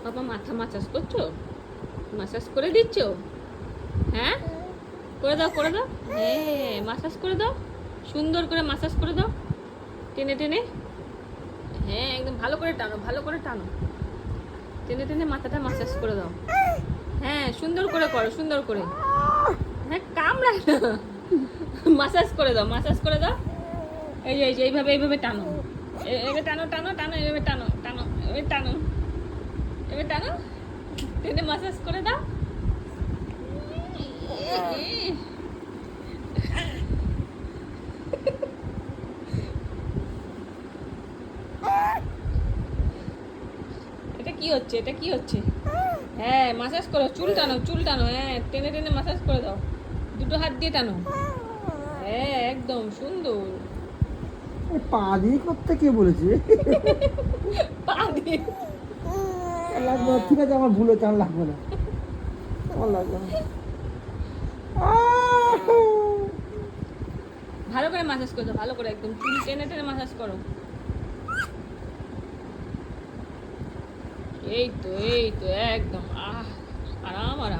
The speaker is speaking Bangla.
বাবা মাথা মাসাজ করছো, মাসাজ করে দিচ্ছ? হ্যাঁ, করে দাও করে দাও। হ্যাঁ, মাসাজ করে দাও, সুন্দর করে মাসাজ করে দাও, টেনে টেনে। হ্যাঁ, একদম ভালো করে টানো, ভালো করে টানো, টেনে টেনে মাথাটা মাসাজ করে দাও। হ্যাঁ, সুন্দর করে করো, সুন্দর করে। হ্যাঁ, কামড়ায় না, মাসাজ করে দাও, মাসাজ করে দাও। এই যে এইভাবে এইভাবে টানো, এভাবে টানো টানো টানো, এইভাবে টানো টানো, এভাবে টানো, এভাবে টানো, টেনে মাসাজ করে দাও। এটা কি হচ্ছে, এটা কি হচ্ছে? হ্যাঁ, মাসাজ করো, চুল টানো, চুল টানো। হ্যাঁ, টেনে টেনে মাসাজ করে দাও, দুটো হাত দিয়ে টানো। হ্যাঁ, একদম সুন্দর। পা দিয়ে করতে কে বলেছে? পা দিয়ে। লাগবে না, ঠিক আছে, আমার ভুল হচ্ছে, আমার লাগবে না, আমার লাগবে না। ভালো করে মাসাজ করে দাও, ভালো করে একদম চুল টেনে টেনে মাসাজ করো। এই তো একদম, আরাম আরাম।